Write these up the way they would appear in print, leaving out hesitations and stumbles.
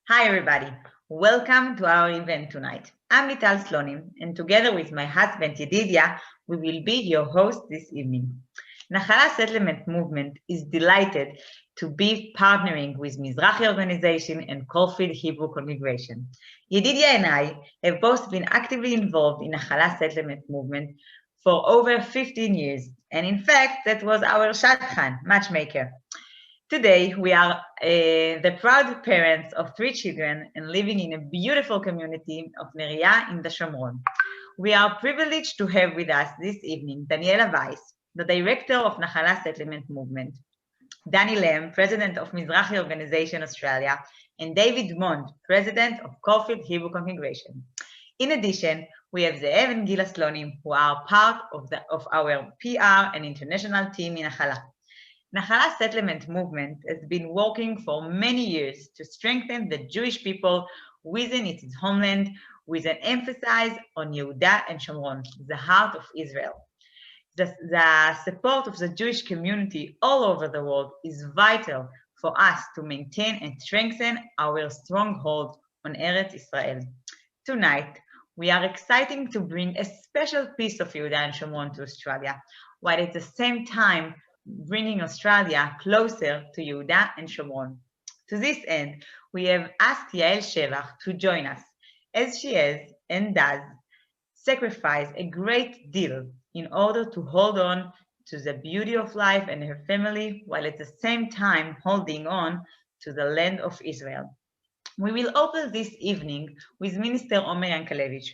Hi everybody, welcome to our event tonight. I'm Lital Slonim, and together with my husband Yedidia, we will be your host this evening. Nachala Settlement Movement is delighted to be partnering with Mizrahi Organization and Caulfield Hebrew Congregation. Yedidia and I have both been actively involved in Nachala Settlement Movement for over 15 years, and in fact, that was our shadchan, matchmaker. Today, we are the proud parents of 3 children and living in a beautiful community of Neria in the Shomron. We are privileged to have with us this evening Daniela Weiss, the director of Nachala Settlement Movement, Danny Lamb, president of Mizrahi Organization Australia, and David Mond, president of Caulfield Hebrew Congregation. In addition, we have Zeev and Gila Slonim, who are part of our PR and international team in Nachala. Nachala Settlement Movement has been working for many years to strengthen the Jewish people within its homeland, with an emphasis on Yehuda and Shomron, the heart of Israel. The support of the Jewish community all over the world is vital for us to maintain and strengthen our stronghold on Eretz Israel. Tonight, we are excited to bring a special piece of Yehuda and Shomron to Australia, while at the same time bringing Australia closer to Yehuda and Shomron. To this end, we have asked Yael Shevach to join us, as she has and does sacrifice a great deal in order to hold on to the beauty of life and her family, while at the same time holding on to the land of Israel. We will open this evening with Minister Omer Yankelevich,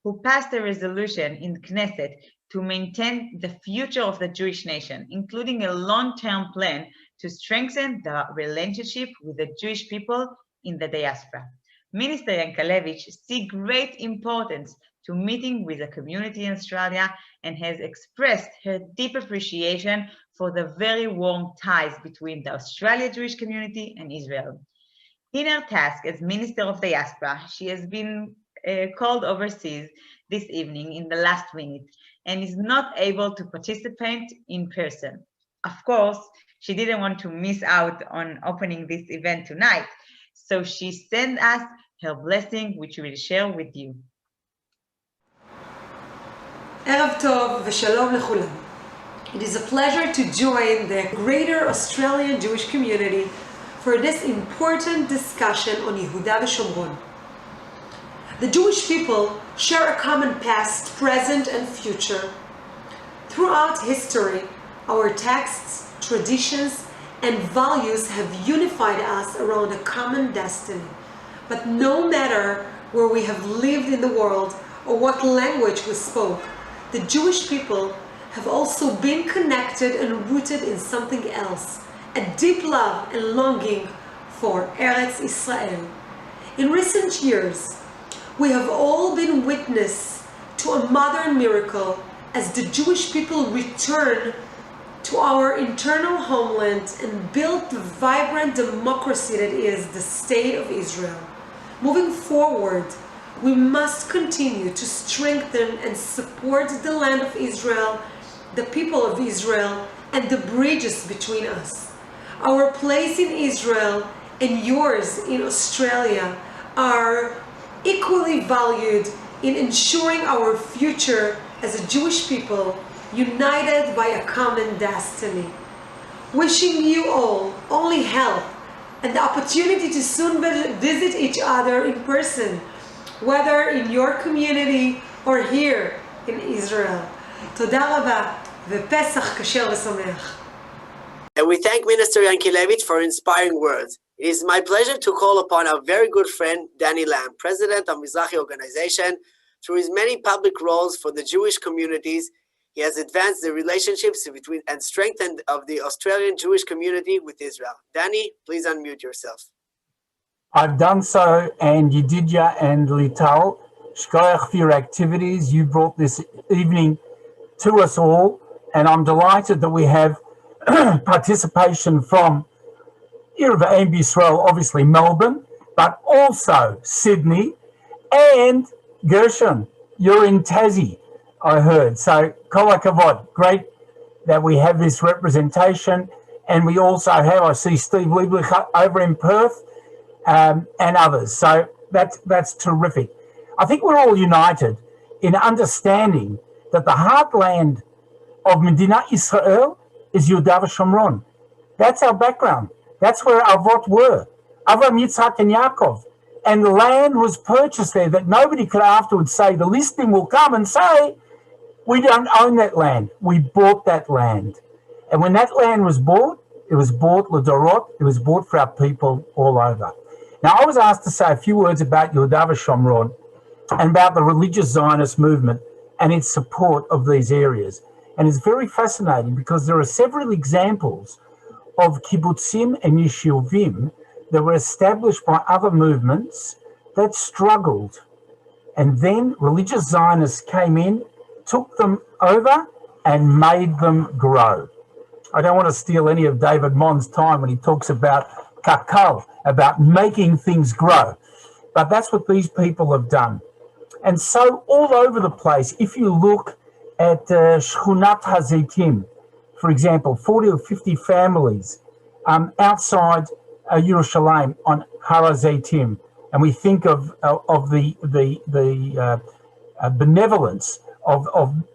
who passed a resolution in Knesset to maintain the future of the Jewish nation, including a long-term plan to strengthen the relationship with the Jewish people in the diaspora. Minister Yankelevich sees great importance to meeting with the community in Australia and has expressed her deep appreciation for the very warm ties between the Australia Jewish community and Israel. In her task as Minister of Diaspora, she has been called overseas this evening in the last minute and is not able to participate in person. Of course, she didn't want to miss out on opening this event tonight, so she sent us her blessing, which we will share with you. Erev Tov v'shalom lechulam. It is a pleasure to join the greater Australian Jewish community for this important discussion on Yehuda v'Shomron. The Jewish people share a common past, present, and future. Throughout history, our texts, traditions, and values have unified us around a common destiny. But no matter where we have lived in the world or what language we spoke, the Jewish people have also been connected and rooted in something else, a deep love and longing for Eretz Israel. In recent years, we have all been witness to a modern miracle as the Jewish people return to our internal homeland and build the vibrant democracy that is the State of Israel. Moving forward, we must continue to strengthen and support the land of Israel, the people of Israel, and the bridges between us. Our place in Israel and yours in Australia are equally valued in ensuring our future as a Jewish people, united by a common destiny. Wishing you all only health and the opportunity to soon visit each other in person, whether in your community or here in Israel. Toda raba v'Pesach kasher v'sameach. And we thank Minister Yankelevich for inspiring words. It is my pleasure to call upon our very good friend, Danny Lamb, president of Mizrahi Organization. Through his many public roles for the Jewish communities, he has advanced the relationships between and strengthened of the Australian Jewish community with Israel. Danny, please unmute yourself. I've done so, and Yedidia and Lital, shkoyach for your activities. You brought this evening to us all, and I'm delighted that we have participation from Yehuda and Israel, obviously Melbourne, but also Sydney and Gershon. You're in Tassie, I heard. So, kol hakavod, great that we have this representation. And we also have, I see Steve Lieblich over in Perth, and others. So that's terrific. I think we're all united in understanding that the heartland of Medina Israel is Yehuda Shomron. That's our background. That's where Avot were. Avram, Yitzhak, and Yaakov. And the land was purchased there that nobody could afterwards say, the listing will come and say, we don't own that land. We bought that land. And when that land was bought, it was bought L'Dorot, it was bought for our people all over. Now, I was asked to say a few words about Yehuda Shomron and about the religious Zionist movement and its support of these areas. And it's very fascinating because there are several examples of kibbutzim and yeshuvim that were established by other movements that struggled. And then religious Zionists came in, took them over, and made them grow. I don't want to steal any of David Mond's time when he talks about kakal, about making things grow. But that's what these people have done. And so all over the place, if you look at Shchunat HaZeitim, for example, 40 or 50 families outside Yerushalayim on Har HaZeitim, and we think of the benevolence of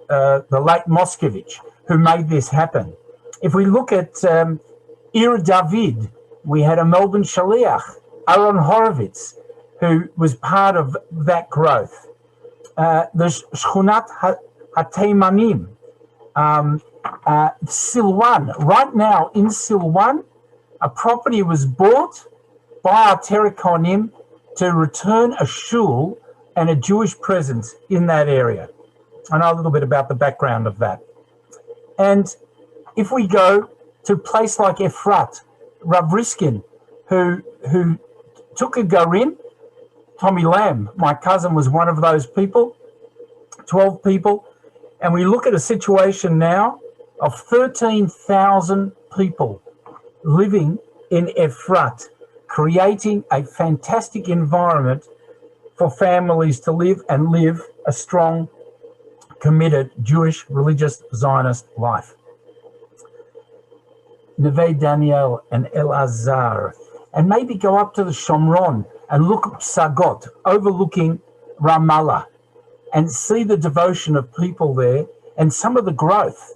the late Moscovich, who made this happen. If we look at Ir David, we had a Melbourne Shaliach, Aaron Horowitz, who was part of that growth. The Shchunat HaTeimanim, Silwan. Right now in Silwan, a property was bought by our Terikonim to return a shul and a Jewish presence in that area. I know a little bit about the background of that. And if we go to a place like Efrat, Rav Riskin, who took a garin, Tommy Lamb, my cousin, was one of those people, 12 people, and we look at a situation now of 13,000 people living in Efrat, creating a fantastic environment for families to live and live a strong, committed Jewish religious Zionist life. Neve Daniel and Elazar, and maybe go up to the Shomron and look at Psagot, overlooking Ramallah, and see the devotion of people there and some of the growth.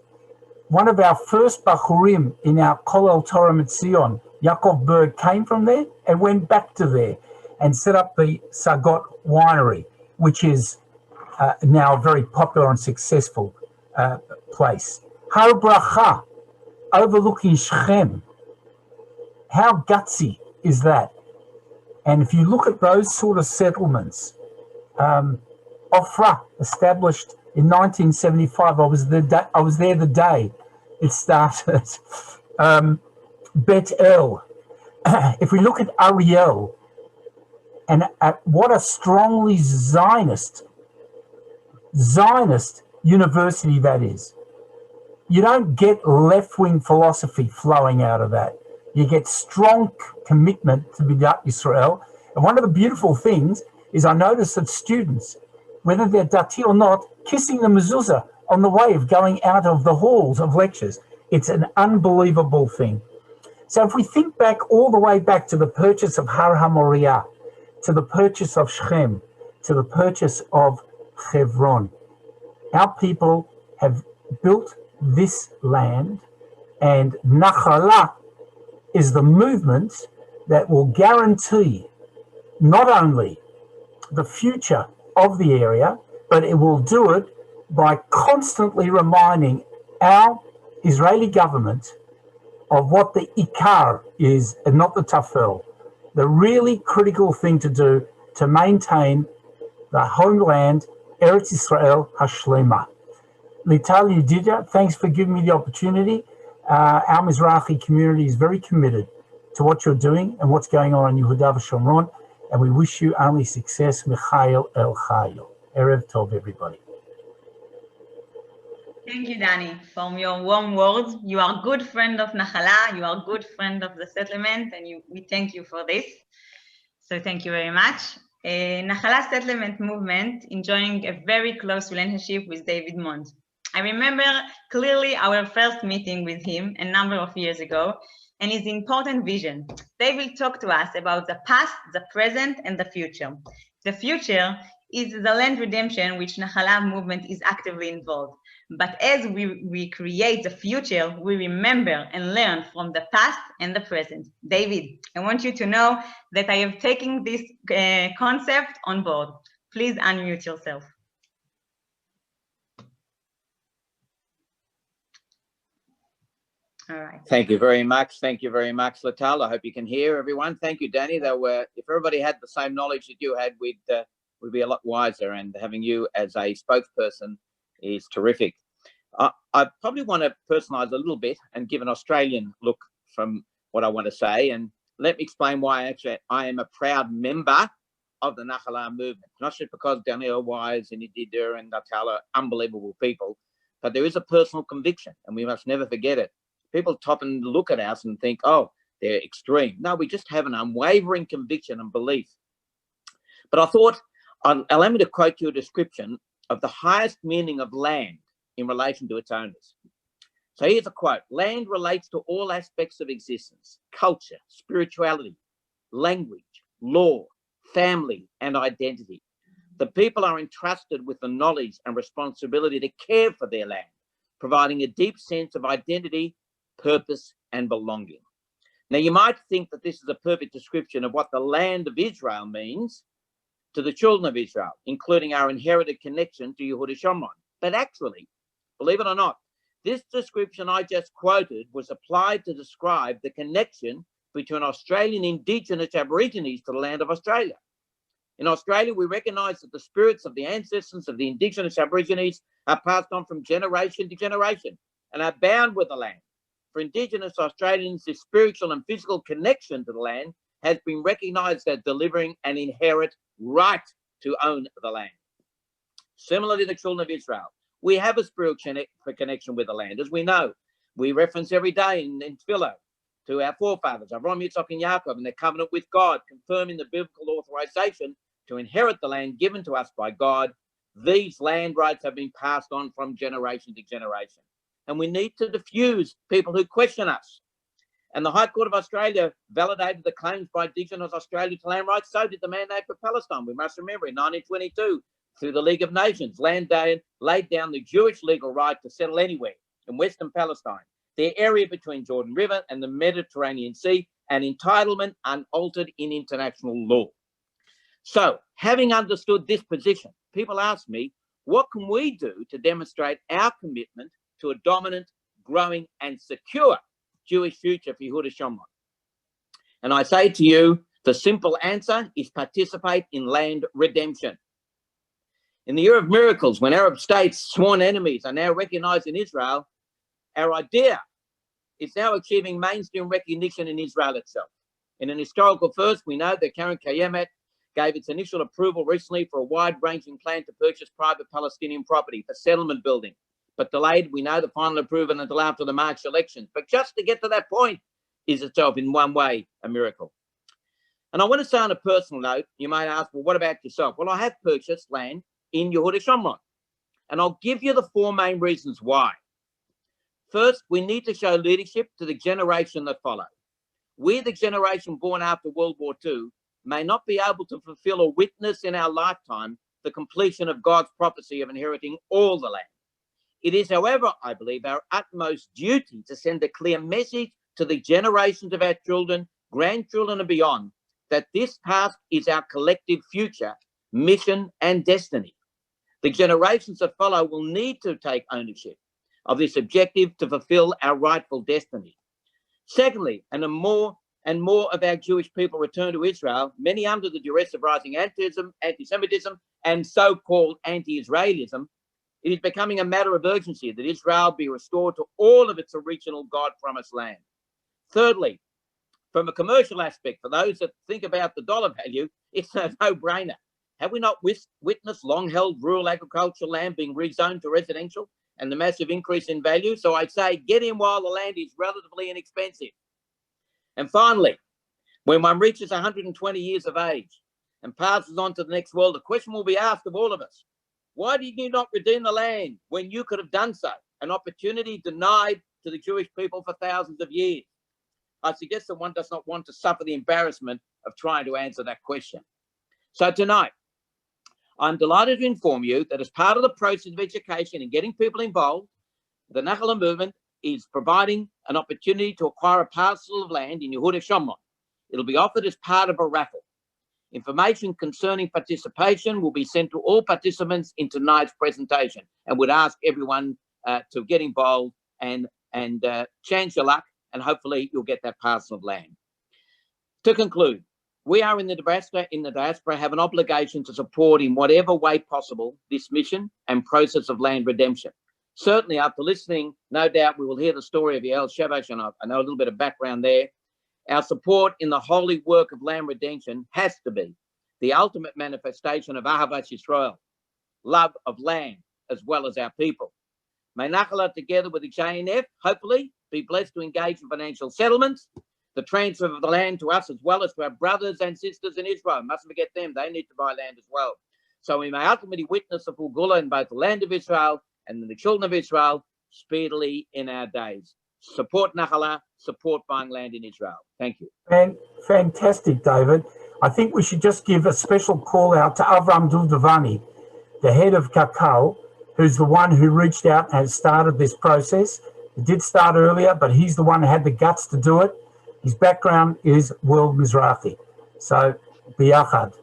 One of our first Bachurim in our Kolel Torah Metzion, Yaakov Berg, came from there and went back to there and set up the Psagot winery, which is now a very popular and successful place. Har Bracha, overlooking Shechem. How gutsy is that? And if you look at those sort of settlements, Ofra, established in 1975, I was there the day it started. Bet El. If we look at Ariel, and at what a strongly Zionist university that is. You don't get left-wing philosophy flowing out of that. You get strong commitment to B'nai Israel. And one of the beautiful things is I notice that students, whether they're Dati or not, kissing the mezuzah on the way of going out of the halls of lectures. It's an unbelievable thing. So if we think back all the way back to the purchase of Har HaMoriah, to the purchase of Shechem, to the purchase of Hebron, our people have built this land, and Nachala is the movement that will guarantee not only the future of the area, but it will do it by constantly reminding our Israeli government of what the Ikar is and not the Tafel. The really critical thing to do to maintain the homeland, Eretz Israel Hashlema. Lital Yedidia, thanks for giving me the opportunity. Our Mizrahi community is very committed to what you're doing and what's going on in Yehuda Shomron, and we wish you only success. Michael El Chayo. Erev Tov, everybody. Thank you, Danny, for your warm words. You are a good friend of Nachala, you are a good friend of the settlement, and we thank you for this. So thank you very much. Nachala settlement movement enjoying a very close relationship with David Mond. I remember clearly our first meeting with him a number of years ago. and his important vision. They will talk to us about the past, the present, and the future. The future is the land redemption, which Nahala movement is actively involved. But as we create the future, we remember and learn from the past and the present. David, I want you to know that I have taken this concept on board. Please unmute yourself. All right. Thank you very much. Thank you very much, Lital. I hope you can hear everyone. Thank you, Danny. If everybody had the same knowledge that you had, we'd be a lot wiser, and having you as a spokesperson is terrific. I probably want to personalize a little bit and give an Australian look from what I want to say, and let me explain why I am a proud member of the Nahala movement, not just because Daniel Wise and Yehuda and Lital are unbelievable people, but there is a personal conviction, and we must never forget it. People top and look at us and think, oh, they're extreme. No, we just have an unwavering conviction and belief. But I thought, allow me to quote you a description of the highest meaning of land in relation to its owners. So here's a quote: land relates to all aspects of existence: culture, spirituality, language, law, family, and identity. The people are entrusted with the knowledge and responsibility to care for their land, providing a deep sense of identity, purpose, and belonging. Now, you might think that this is a perfect description of what the land of Israel means to the children of Israel, including our inherited connection to Yehuda Shomron. But actually, believe it or not, this description I just quoted was applied to describe the connection between Australian Indigenous Aborigines to the land of Australia. In Australia, we recognise that the spirits of the ancestors of the Indigenous Aborigines are passed on from generation to generation and are bound with the land. For Indigenous Australians, this spiritual and physical connection to the land has been recognised as delivering an inherent right to own the land. Similarly, the children of Israel, we have a spiritual connection with the land. As we know, we reference every day in Tefillah to our forefathers, Avraham, Yitzchak, and Yaakov, and their covenant with God, confirming the biblical authorization to inherit the land given to us by God. These land rights have been passed on from generation to generation. And we need to diffuse people who question us. And the High Court of Australia validated the claims by Indigenous Australia to land rights. So did the Mandate for Palestine. We must remember in 1922, through the League of Nations, laid down the Jewish legal right to settle anywhere in Western Palestine, the area between Jordan River and the Mediterranean Sea, an entitlement unaltered in international law. So, having understood this position, people ask me, what can we do to demonstrate our commitment to a dominant, growing, and secure Jewish future for Yehuda Shomron? And I say to you, the simple answer is participate in land redemption. In the year of miracles, when Arab states' sworn enemies are now recognized in Israel, our idea is now achieving mainstream recognition in Israel itself. In an historical first, we know that Karen Kayemet gave its initial approval recently for a wide-ranging plan to purchase private Palestinian property for settlement building, but delayed, we know, the final approval until after the March elections. But just to get to that point is itself, in one way, a miracle. And I want to say on a personal note, you might ask, well, what about yourself? Well, I have purchased land in Yehuda Shomron, and I'll give you the four main reasons why. First, we need to show leadership to the generation that follow. We, the generation born after World War II, may not be able to fulfill or witness in our lifetime the completion of God's prophecy of inheriting all the land. It is, however, I believe, our utmost duty to send a clear message to the generations of our children, grandchildren, and beyond, that this task is our collective future, mission, and destiny. The generations that follow will need to take ownership of this objective to fulfill our rightful destiny. Secondly, and more of our Jewish people return to Israel, many under the duress of rising anti-Semitism and so-called anti-Israelism, it is becoming a matter of urgency that Israel be restored to all of its original God-promised land. Thirdly, from a commercial aspect, for those that think about the dollar value, it's a no-brainer. Have we not witnessed long-held rural agricultural land being rezoned to residential and the massive increase in value? So I'd say get in while the land is relatively inexpensive. And finally, when one reaches 120 years of age and passes on to the next world, the question will be asked of all of us: why did you not redeem the land when you could have done so? An opportunity denied to the Jewish people for thousands of years. I suggest that one does not want to suffer the embarrassment of trying to answer that question. So tonight, I'm delighted to inform you that as part of the process of education and getting people involved, the Nachala movement is providing an opportunity to acquire a parcel of land in Yehuda Shomron. It'll be offered as part of a raffle. Information concerning participation will be sent to all participants in tonight's presentation, and would ask everyone to get involved and chance your luck, and hopefully you'll get that parcel of land. To conclude, we are in the diaspora have an obligation to support in whatever way possible this mission and process of land redemption. Certainly, after listening, no doubt we will hear the story of Yael Shevach, and I know a little bit of background there. Our support in the holy work of land redemption has to be the ultimate manifestation of Ahavat Yisrael, love of land, as well as our people. May Nachala, together with the JNF, hopefully be blessed to engage in financial settlements, the transfer of the land to us, as well as to our brothers and sisters in Israel. Mustn't forget them, they need to buy land as well. So we may ultimately witness the full Gula in both the land of Israel and in the children of Israel speedily in our days. Support Nachala, support buying land in Israel. Thank you. Fantastic, David. I think we should just give a special call out to Avram Duvdevani, the head of Kakal, who's the one who reached out and has started this process. It did start earlier, but he's the one who had the guts to do it. His background is World Mizrahi. So, biyachad.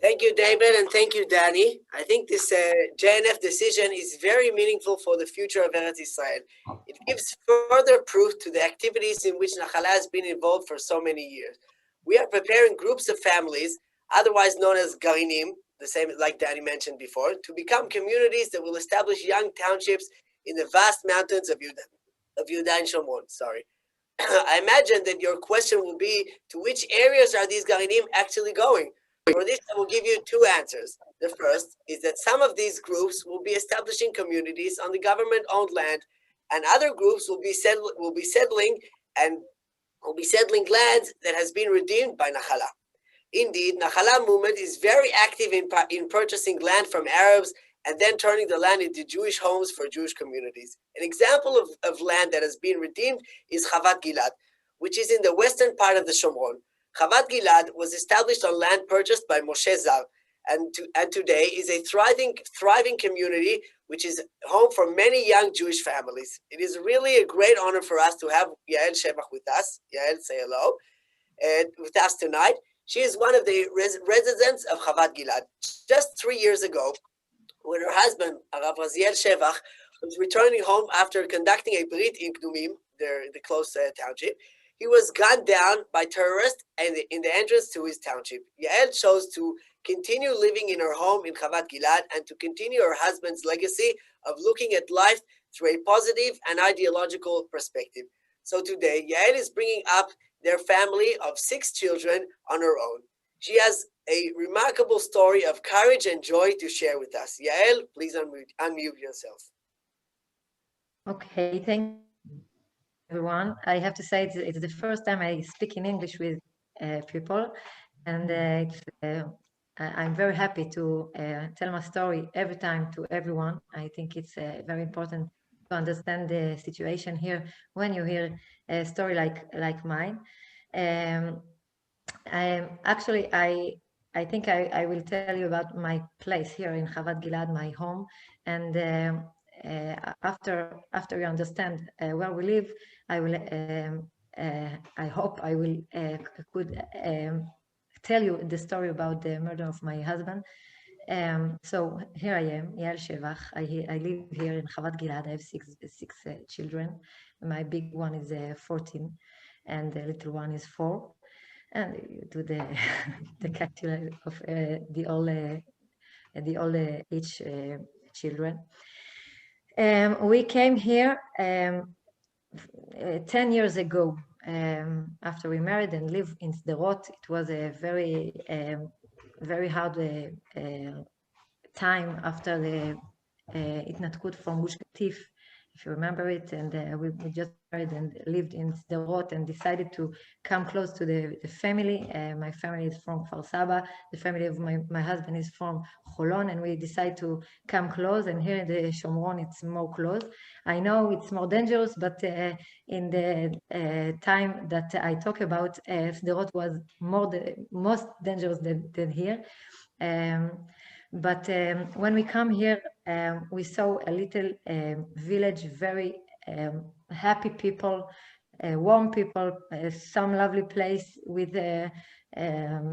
Thank you, David, and thank you, Danny. I think this JNF decision is very meaningful for the future of Eretz Israel. It gives further proof to the activities in which Nachala has been involved for so many years. We are preparing groups of families, otherwise known as Garinim, the same like Danny mentioned before, to become communities that will establish young townships in the vast mountains of Yehuda and Shomron. Sorry. I imagine that your question will be, to which areas are these Garinim actually going? For this, I will give you two answers. The first is that some of these groups will be establishing communities on the government-owned land, and other groups will be settling lands that has been redeemed by Nachala. Indeed, Nachala movement is very active in purchasing land from Arabs and then turning the land into Jewish homes for Jewish communities. An example of land that has been redeemed is Chavat Gilad, which is in the western part of the Shomron. Chavat Gilad was established on land purchased by Moshe Zar, and today is a thriving community which is home for many young Jewish families. It is really a great honor for us to have Yael Shevach with us. Yael, say hello. With us tonight. She is one of the residents of Chavat Gilad. Just 3 years ago, when her husband, Rav Raziel Shevach, was returning home after conducting a Brit in Kdumim, the close township, he was gunned down by terrorists in the entrance to his township. Yael chose to continue living in her home in Chavat Gilad and to continue her husband's legacy of looking at life through a positive and ideological perspective. So today, Yael is bringing up their family of 6 children on her own. She has a remarkable story of courage and joy to share with us. Yael, please unmute yourself. Okay, thank you, everyone. I have to say it's the first time I speak in English with people, and I'm very happy to tell my story every time to everyone. I think it's very important to understand the situation here when you hear a story like mine. I think I will tell you about my place here in Chavat Gilad, my home, and after you understand where we live, I hope I will could tell you the story about the murder of my husband. So here I am, Yael Shevach. I live here in Chavat Gilad. I have six children. My big one is 14, and the little one is 4. And to the calculation of the all age children. We came here 10 years ago after we married and lived in Sderot. It was a very hard time after the Itnatkut from Gush Katif, if you remember it, and we just married and lived in Sderot and decided to come close to the family. My family is from Kfar Saba. The family of my husband is from Holon, and we decided to come close. And here in the Shomron, it's more close. I know it's more dangerous, but in the time that I talk about, Sderot was most dangerous than here. But when we come here, we saw a little village, very happy people, warm people, some lovely place with a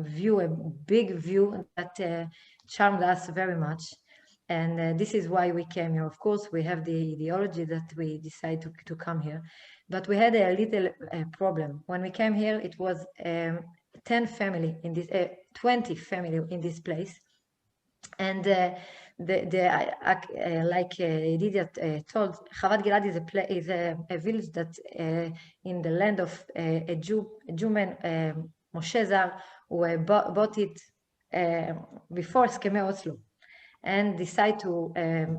view, a big view that charmed us very much. And this is why we came here. Of course, we have the ideology that we decided to come here, but we had a little problem. When we came here, it was 10 family in this, 20 family in this place. And like Lydia told, Chavat Gilad is a village that in the land of a Jew man, Moshe Zar, who bought it before Skeme Oslo, and decided to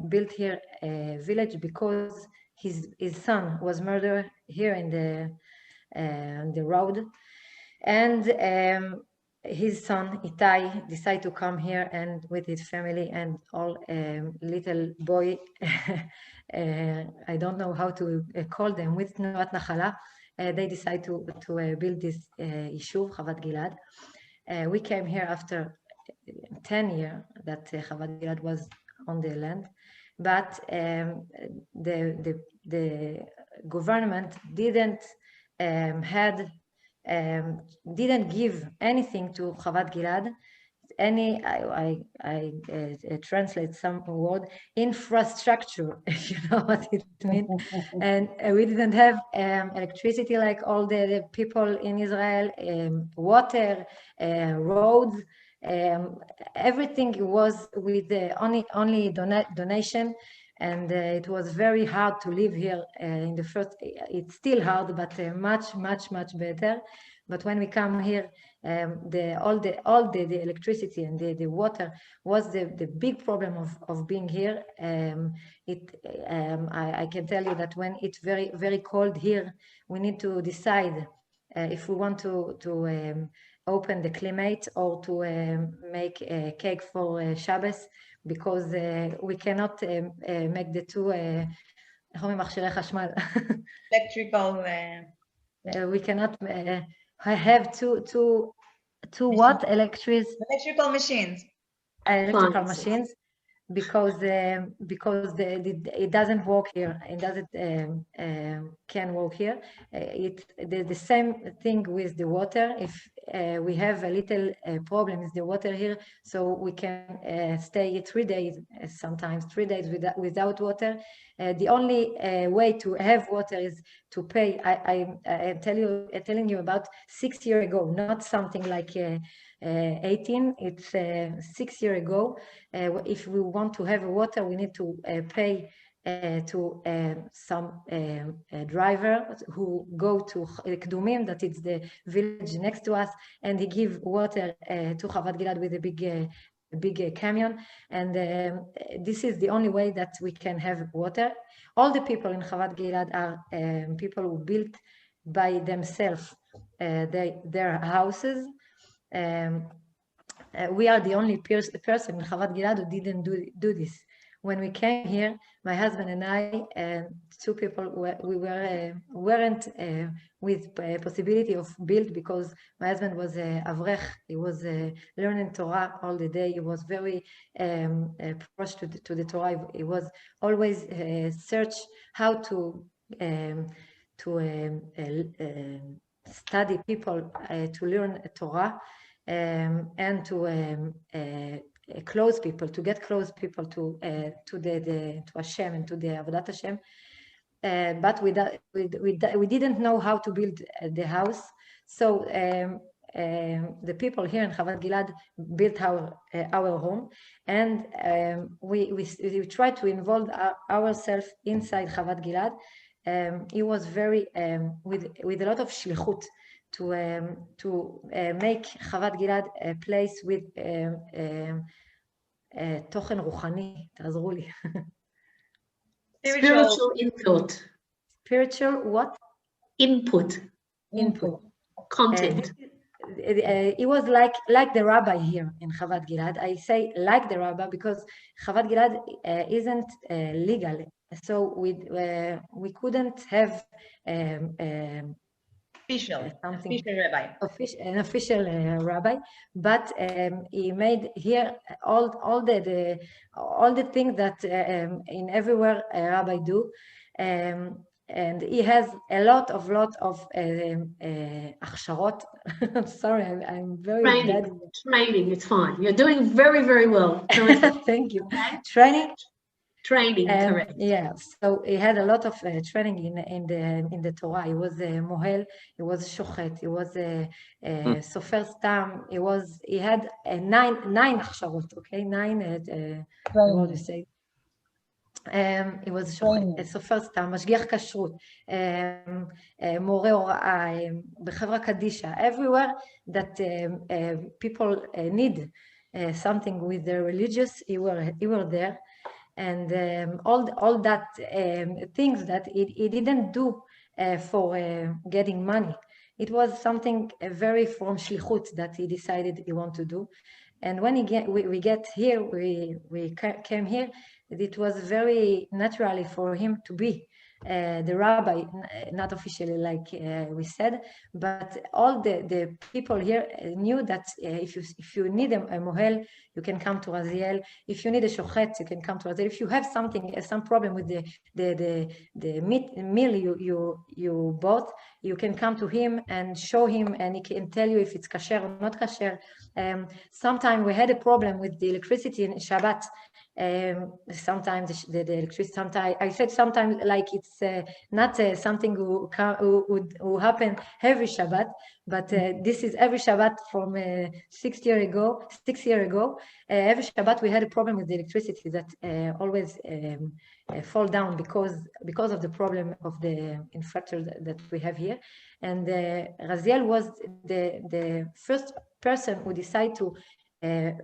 build here a village because his son was murdered here in the road, and his son Itai decided to come here and with his family and all little boy, I don't know how to call them, with Tnuat Nachala, they decided to build this Yishuv, Chavat Gilad. We came here after 10 years that Chavat Gilad was on the land, but the government didn't didn't give anything to Chavat Gilad. I translate some word, infrastructure, you know what it means. And we didn't have electricity like all the people in Israel, water, roads, everything was with only donation. And it was very hard to live here in the first. It's still hard, but much better. But when we come here, all the electricity and the water was the big problem of being here. I can tell you that when it's very cold here, we need to decide if we want to open the climate or to make a cake for Shabbos, because we cannot make the two electrical. We cannot have two what electrical machines. Electrical machines, because it doesn't work here. It doesn't can work here. It's the same thing with the water. If we have a little problem with the water here, so we can stay 3 days, sometimes 3 days without water. The only way to have water is to pay. I'm telling you about 6 years ago, not something like 18. It's 6 years ago. If we want to have water, we need to pay to some driver who go to Kdumim, that is the village next to us, and he give water to Chavat Gilad with a big camion. And this is the only way that we can have water. All the people in Chavat Gilad are people who built by themselves their houses. We are the only person in Chavat Gilad who didn't do this. When we came here, my husband and I, two people, we weren't with possibility of build, because my husband was avrech. He was learning Torah all the day. He was very close to the Torah. He was always search how to study people, to learn Torah, and to close people, to get close people to Hashem and to the Avodat Hashem. But we didn't know how to build the house. So the people here in Chavat Gilad built our home, and we tried to involve ourselves inside Chavat Gilad. It was very with a lot of shlichut to make Chavat Gilad a place with תוכן רוחני, תעזרו לי. Spiritual input. Spiritual what? input, content. It was like the rabbi here in Chavad Gilad. I say like the rabbi because Chavad Gilad isn't legal, so we couldn't have official rabbi. An official rabbi, but he made here all the things that in everywhere a rabbi do, and he has a lot of הכשרות. Sorry, I'm very bad. Training, it's fine. You're doing very, very well. Thank you. Training, correct. Yeah, so he had a lot of training in the Torah. He was a mohel, he was a shochet, he was a sofer stam. He had nine הכשרות, okay, what do you say? He was a sofer stam, משגיח כשרות, מורה הוראה, בחברה קדישה, everywhere that people need something with their religious, he were there. And all that things that he didn't do for getting money. It was something very from shlichut that he decided he want to do. And when we get here, we came here, it was very naturally for him to be the rabbi, not officially like we said, but all the people here knew that if you need a mohel, you can come to Raziel. If you need a shochet, you can come to Raziel. If you have some problem with the meal you bought, you can come to him and show him, and he can tell you if it's kasher or not kasher. Sometimes we had a problem with the electricity in Shabbat. Sometimes the electricity, sometimes I said sometimes like it's not something who happen every Shabbat, but this is every Shabbat from 6 years ago. Every Shabbat we had a problem with the electricity that always fall down because of the problem of the infrastructure that we have here. And Raziel was the first person who decided to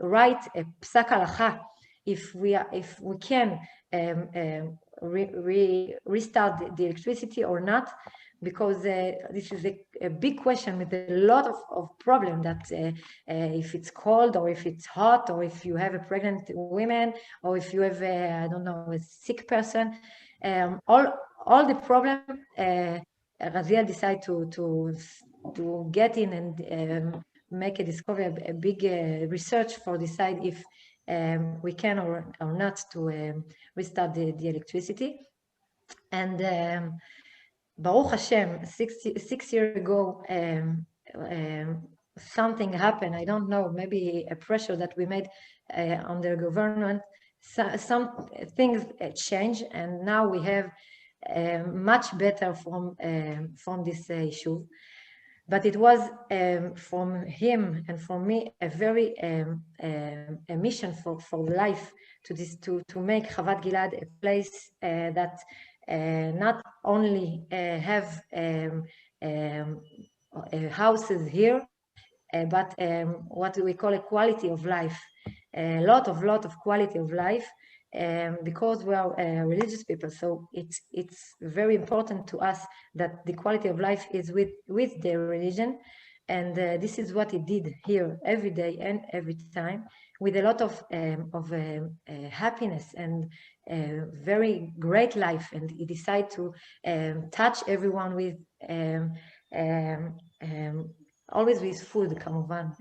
write a psak halacha if we can restart the electricity or not, because this is a big question with a lot of problem that if it's cold or if it's hot or if you have a pregnant woman or if you have I don't know, a sick person, all the problem, Raziel decided to get in and make a discovery, a big research for decide if we can or not to restart the electricity. And Baruch Hashem, six years ago, something happened. I don't know, maybe a pressure that we made on the government. Some things changed, and now we have much better from this issue. But it was from him and from me a very a mission for life to make Chavad Gilad a place that not only have houses here, but what we call a quality of life, a lot of quality of life, because we are religious people. So it's very important to us that the quality of life is with the religion, and this is what he did here every day and every time, with a lot of happiness and very great life. And he decided to touch everyone with always with food, kamuvan.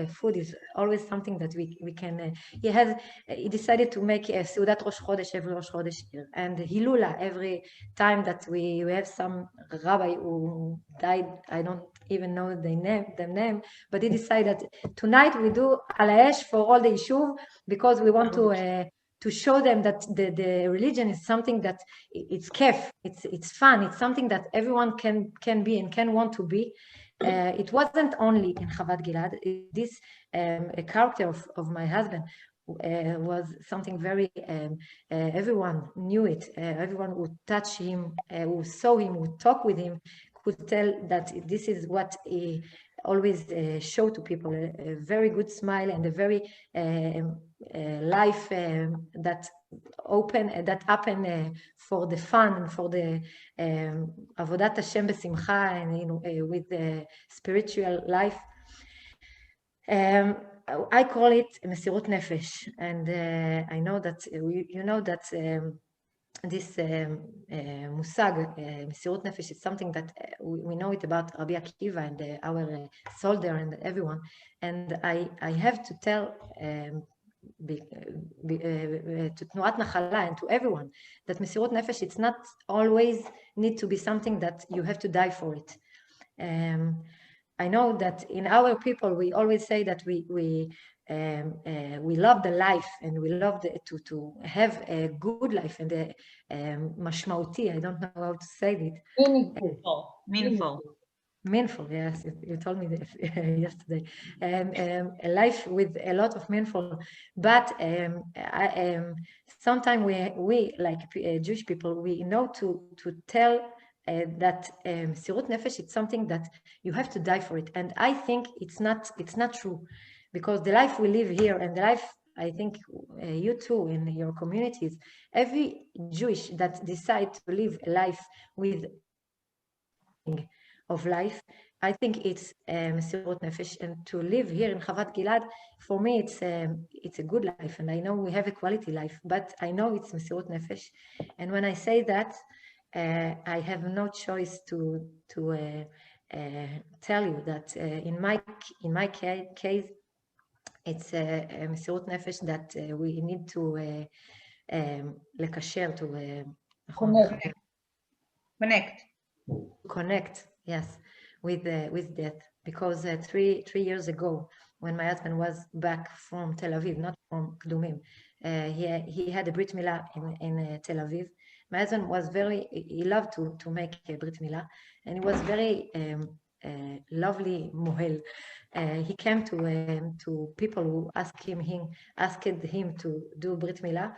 Food is always something that we can. He decided to make a seudat Rosh Chodesh every Rosh Chodesh here, and hilula every time that we have some rabbi who died. I don't even know the name, but he decided that tonight we do al ha'esh for all the yishuv, because we want to show them that the religion is something that it's kef, it's fun, it's something that everyone can be and can want to be. It wasn't only in Chavad Gilad. This a character of my husband was something very, everyone knew it. Everyone would touch him, who saw him, would talk with him, could tell that this is what he always showed to people, a very good smile and a very life that that happen for the fun and for the Avodat Hashem B'Simcha and with the spiritual life. I call it Mesirut Nefesh, and I know that you know that this musag, Mesirut Nefesh, is something that we know it about Rabbi Akiva and our soldier and everyone, and I have to tell to Tnuat Nachala and to everyone that Mesirut Nefesh, it's not always need to be something that you have to die for it. I know that in our people we always say that we love the life and we love to have a good life and a mashmauti. I don't know how to say it. Meaningful, yes, you told me this yesterday. A life with a lot of meaningful, but sometimes we like Jewish people, we know to tell that Sirut Nefesh, it's something that you have to die for it, and I think it's not true, because the life we live here and the life I think you too in your communities, every Jewish that decide to live a life with of life, I think it's Mesirut Nefesh, and to live here in Chavat Gilad, for me it's a good life, and I know we have a quality life, but I know it's Mesirut Nefesh, and when I say that, I have no choice to tell you that in my case, it's a Mesirut Nefesh that we need to לקשר, to connect, yes, with death, because 3 years ago, when my husband was back from Tel Aviv, not from Kdumim, he had a Brit Milah in Tel Aviv. My husband was he loved to make a Brit Milah, and he was very lovely mohel. He came to people who asked him to do Brit Milah,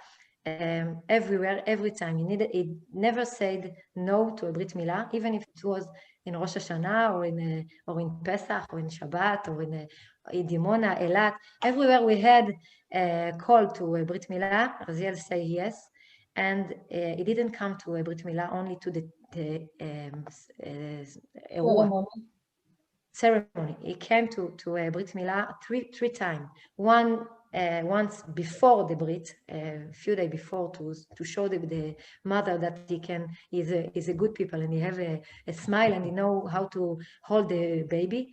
everywhere, every time. He never said no to a Brit Milah, even if it was in Rosh Hashanah or in Pesach or in Shabbat or in Dimona, Elat. Everywhere we had a call to a Brit Milah, Raziel say yes, and he didn't come to a Brit Milah, only to the ceremony. He came to a Brit Milah three times. Once before the Brit, a few days before, to show the mother that he's a good people, and he have a smile, and he know how to hold the baby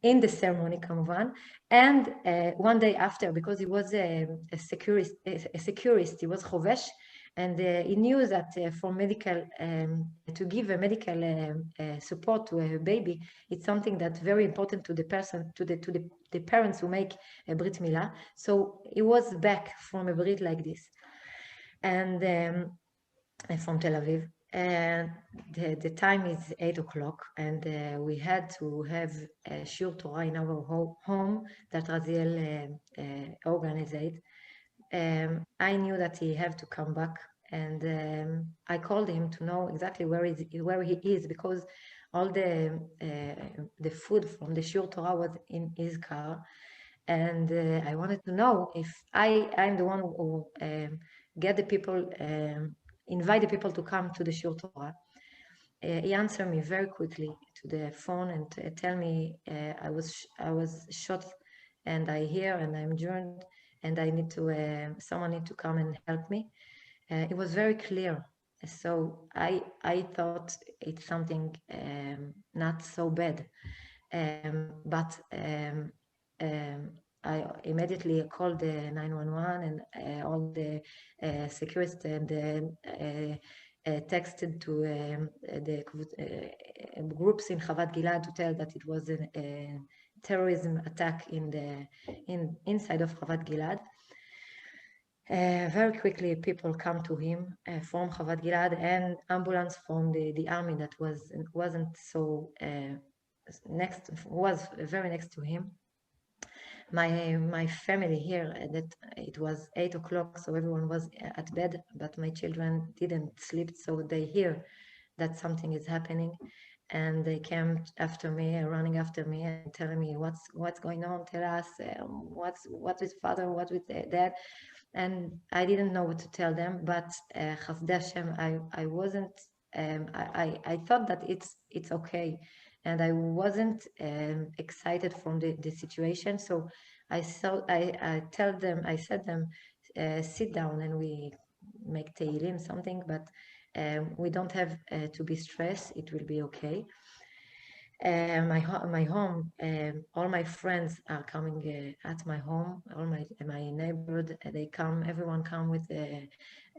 in the ceremony, Kamuvan. And one day after, because he was a securist, he was chovesh, and he knew that for medical, to give a medical support to a baby, it's something that's very important to the person, to the parents who make a Brit Milah. So he was back from a Brit like this, and from Tel Aviv. And the time is 8 o'clock, and we had to have a Shur Torah in our home that Raziel organized. I knew that he had to come back, and I called him to know exactly where he is, because all the food from the Shur Torah was in his car, and I wanted to know if I'm the one who get the people, invite the people to come to the Shur Torah. He answered me very quickly to the phone and tell me I was shot, and I hear and I'm injured, and I need to someone need to come and help me. It was very clear, so I thought it's something not so bad, but I immediately called the 911 and all the security, and texted to the groups in Chavat Gilad to tell that it was a terrorism attack inside of Chavat Gilad. Very quickly, people come to him from Chavat Gilad, and ambulance from the army that wasn't so was very next to him. My family here, that it was 8 o'clock, so everyone was at bed, but my children didn't sleep, so they hear that something is happening, and they came after me, running after me, and telling me what's going on. Tell us what's with father, what with dad. and I didn't know what to tell them. But Chasdei Hashem, I wasn't. I thought that it's okay, and I wasn't excited from the situation. So I said them, sit down and we make teilim, something, but we don't have to be stressed. It will be okay. My home, all my friends are coming at my home. All my neighborhood, they come. Everyone come with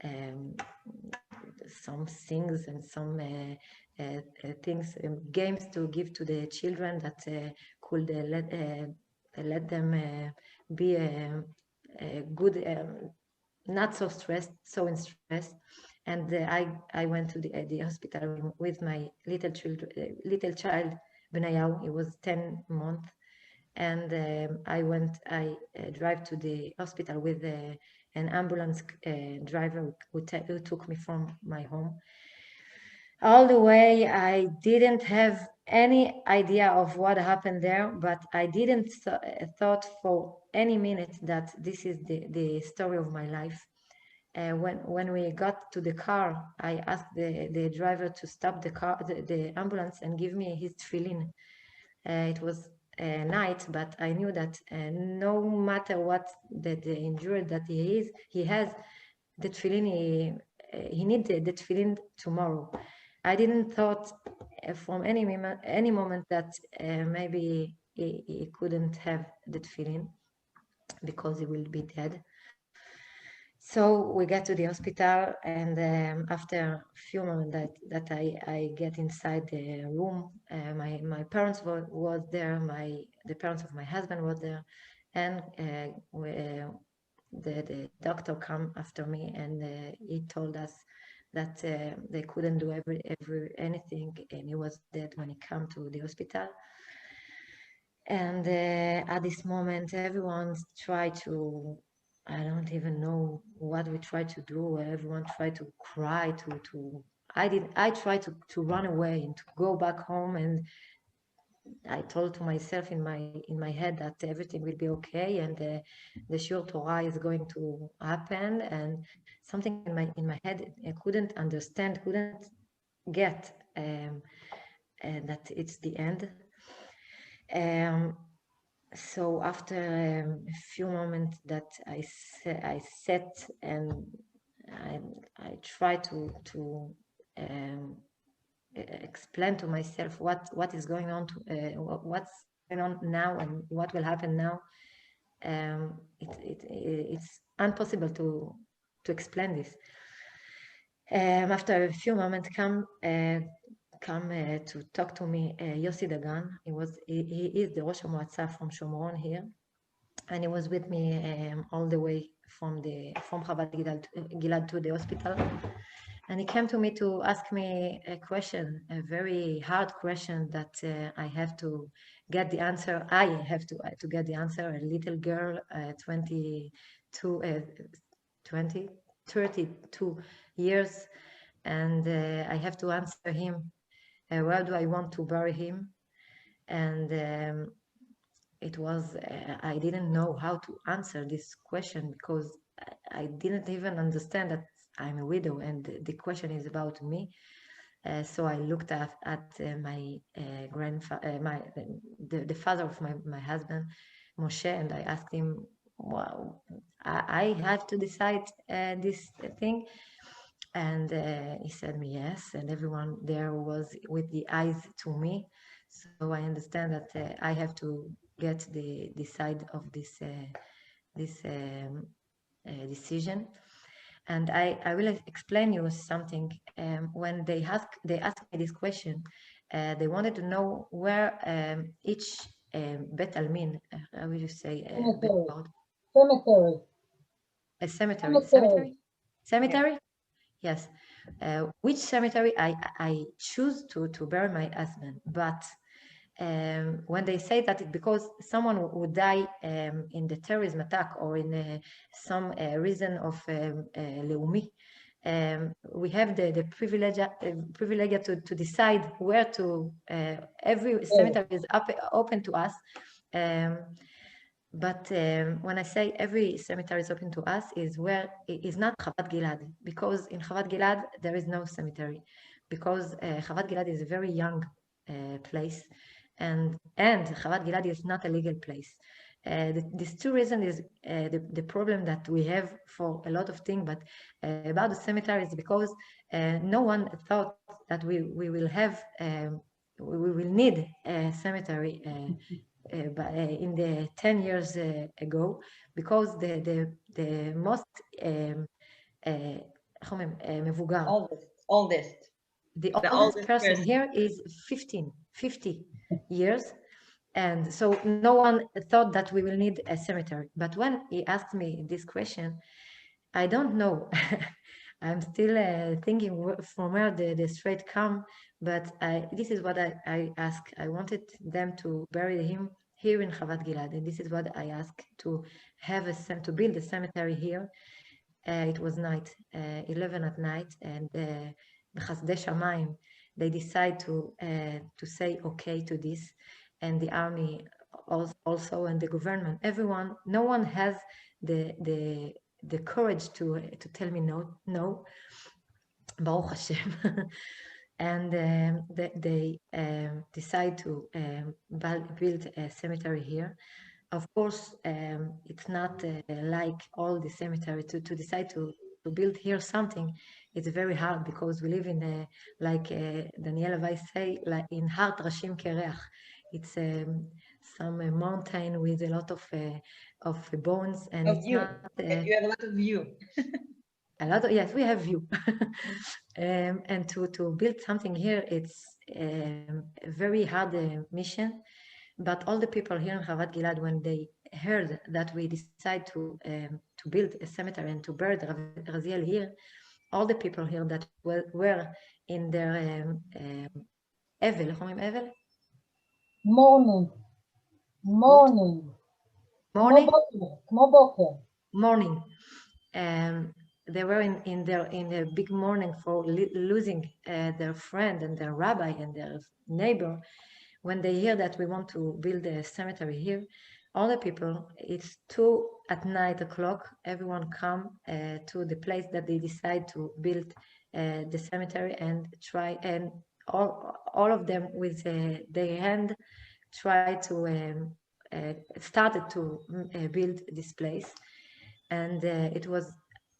um, some things and some things, games to give to the children that could let them be good, not so stressed, so in stress. And I went to the hospital with my little child, Benayahu. He was 10 months, and I drive to the hospital with an ambulance driver who took me from my home. All the way, I didn't have any idea of what happened there, but I didn't thought for any minute that this is the story of my life. When we got to the car, I asked the driver to stop the ambulance and give me his tefillin. It was night, but I knew that no matter what the injury that he has, the tefillin, he needs the tefillin tomorrow. I didn't thought from any moment that maybe he couldn't have the tefillin because he will be dead. So we get to the hospital, and after a few moments that I get inside the room, my parents was there, the parents of my husband was there, and the doctor come after me, and he told us that they couldn't do anything, and he was dead when he came to the hospital. And at this moment, everyone tried to, I don't even know what we tried to do. Everyone tried to cry, I tried to run away and to go back home, and I told to myself in my head that everything will be okay, and the Shur Torah is going to happen, and something in my head I couldn't understand, couldn't get that it's the end. So after a few moments that I sat and I try to explain to myself what is going on, what's going on now and what will happen now. It's impossible to explain this. After a few moments, come to talk to me, Yossi Dagan. He is the Rosh HaMoatza from Shomron here, and he was with me all the way from Chabad Gilad to the hospital. And he came to me to ask me a question, a very hard question that I have to get the answer. I have to get the answer. A little girl, 32 years, and I have to answer him. Where do I want to bury him? And it was, I didn't know how to answer this question because I didn't even understand that I'm a widow and the question is about me. So I looked at my grandfather, the father of my husband, Moshe, and I asked him, well, I have to decide this thing. And he said me yes, and everyone there was with the eyes to me. So I understand that I have to get the side of this decision. And I will explain you something. When they asked me this question, they wanted to know where each Bet Almin, how will you say? Cemetery. A cemetery. Cemetery? Yes. Which cemetery I choose to bury my husband. But when they say that because someone would die in the terrorism attack or in some reason of Leumi, we have the privilege to decide where to, every cemetery is open to us. But when I say every cemetery is open to us, is where it is not Chavat Gilad, because in Chavat Gilad there is no cemetery, because Chavat Gilad is a very young place, and Chavat Gilad is not a legal place. These two reasons is the problem that we have for a lot of things, but about the cemetery is because no one thought that we will have we will need a cemetery in the 10 years ago, because the most איך אומרים? מבוגר. Oldest. The The oldest person here is 50 years. And so no one thought that we will need a cemetery. But when he asked me this question, I don't know. I'm still thinking from where the straight come, but this is what I ask. I wanted them to bury him here in Chavat Gilad, and this is what I asked, to have to build a cemetery here. It was night, 11 at night, and B'chasdei Shamayim, they decide to say okay to this, and the army also, and the government, everyone, no one has the courage to tell me no, Baruch Hashem. And they decide to build a cemetery here. Of course, it's not like all the cemetery to decide to build here something. It's very hard, because we live in like Daniela Weiss say, like in Har Trashim Kereach. It's some mountain with a lot of bones, and it's view. not. You have a lot of view. Yes, we have view. And to build something here, it's a very hard mission. But all the people here in Chavat Gilad, when they heard that we decide to build a cemetery and to bury Raziel here, all the people here that were in their אבל, איך אומרים אבל? Morning. כמו בוקר. Morning. They were in a big mourning for losing their friend and their rabbi and their neighbor. When they hear that we want to build a cemetery here, all the people, it's 2:00 everyone come to the place that they decide to build the cemetery, and try, and all of them with their hand try to started to build this place. And it was,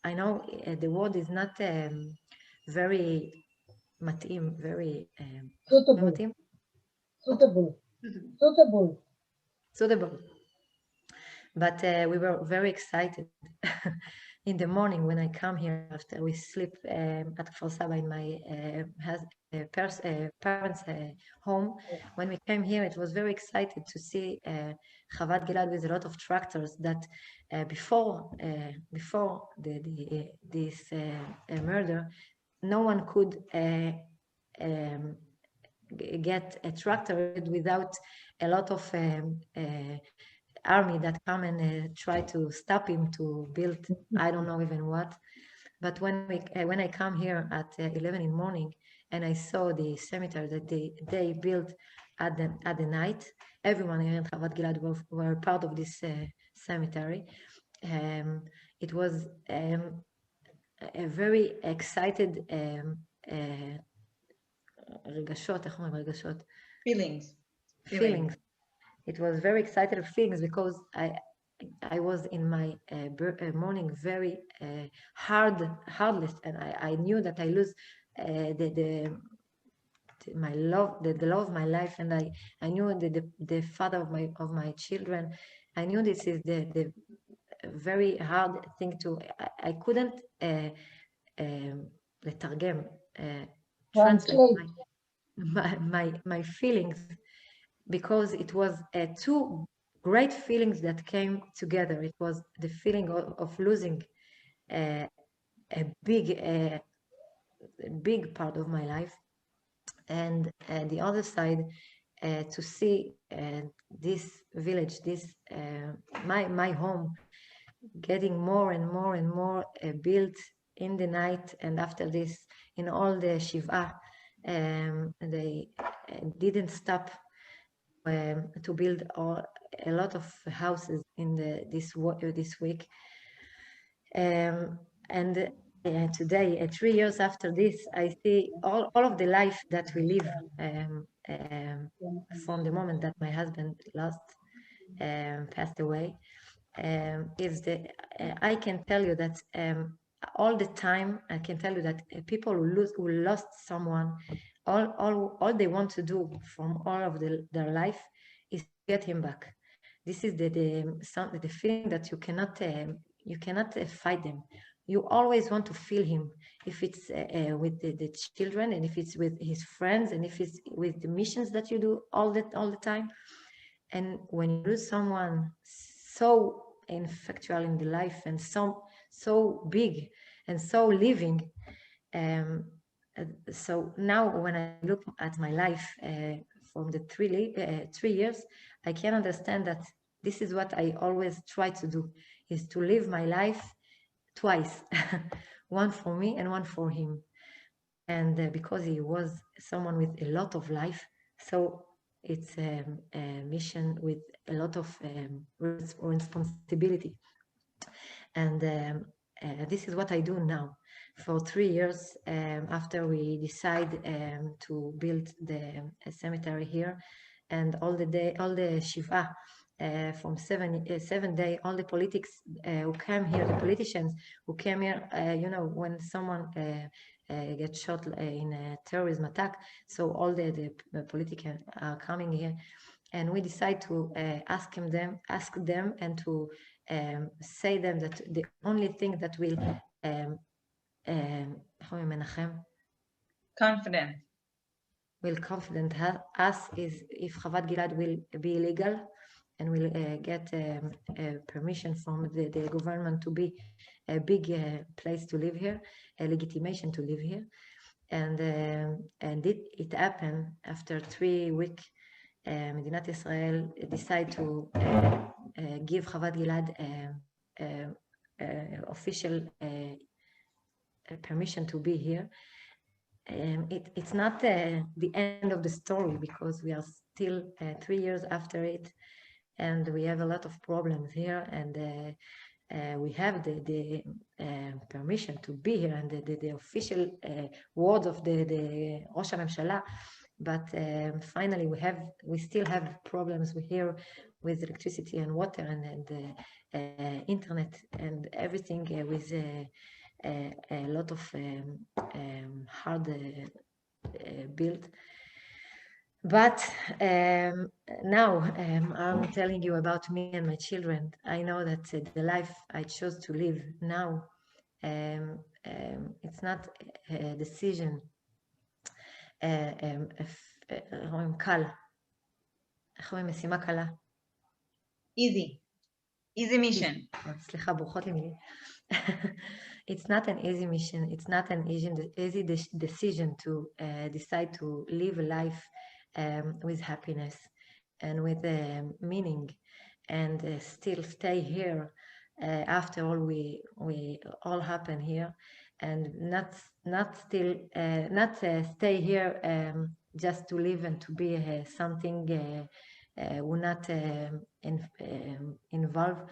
I know the word is not very מתאים, very suitable. But we were very excited in the morning when I come here after we sleep at Kfar Saba in my parents' home. When we came here, it was very excited to see Chavat Gilad with a lot of tractors that before this murder, no one could get a tractor without a lot of army that come and try to stop him to build, I don't know even what. But when I come here at 11 in the morning and I saw the cemetery that they built at the night, everyone here in Chavat Gilad were part of this cemetery. It was a very excited רגשות, איך אומרים רגשות? Feelings. It was very excited feelings, because I was in my morning very hardless, and I knew that I lose my love, the love of my life, and I knew the father of my children. I knew this is the very hard thing to. I couldn't לתרגם, translate my feelings, because it was two great feelings that came together. It was the feeling of losing a big part of my life, and the other side, to see this village, this my home, getting more and more and more built in the night. And after this, in all the Shiva, they didn't stop to build a lot of houses in this week. And today, 3 years after this, I see all of the life that we live from the moment that my husband passed away. I can tell you that all the time, I can tell you that people who lost someone, all they want to do from all of their life is get him back. This is the feeling that you cannot fight them. You always want to feel him, if it's with the children, and if it's with his friends, and if it's with the missions that you do all the time. And when you lose someone so infectual in the life, and so big and so living, so now when I look at my life from the 3 years, I can understand that this is what I always try to do, is to live my life twice, one for me and one for him. And because he was someone with a lot of life, so it's a mission with a lot of responsibility. And this is what I do now. For 3 years after we decide to build the cemetery here, and all the shiva from 7 days, all the politics who came here, the politicians who came here, when someone gets shot in a terrorism attack, so all the politicians are coming here, and we decide to ask them and to say them that the only thing that will confident us is if Chavad Gilad will be legal and will get permission from the government to be a big place to live here, a legitimation to live here. And it happened after 3 weeks. Medinat Israel decide to give Chavad Gilad official permission to be here. It's not the end of the story, because we are still 3 years after it, and we have a lot of problems here, and we have the permission to be here, and the official words of the Rosh HaMemshala, but finally we still have problems here with electricity and water and internet and everything with a lot of hard build. But now I'm telling you about me and my children. I know that the life I chose to live now, it's not a decision קל. איך אומרים משימה קלה? easy mission. סליחה, ברוכות לי מילים. It's not an easy mission. It's not an easy decision to decide to live a life with happiness and with meaning, and still stay here after all we all happen here, and not stay here just to live and to be something we're not involved.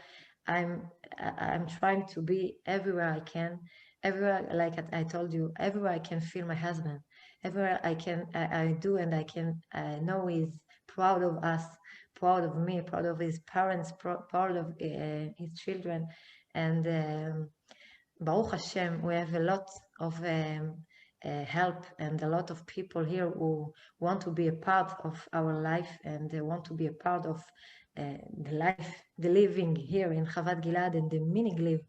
I'm trying to be everywhere I can, everywhere, like I told you, everywhere I can feel my husband, everywhere I do, and I know he's proud of us, proud of me, proud of his parents, proud of his children. And Baruch Hashem, we have a lot of help and a lot of people here who want to be a part of our life, and they want to be a part of the life, the living here in Chavad Gilad, and the meaning live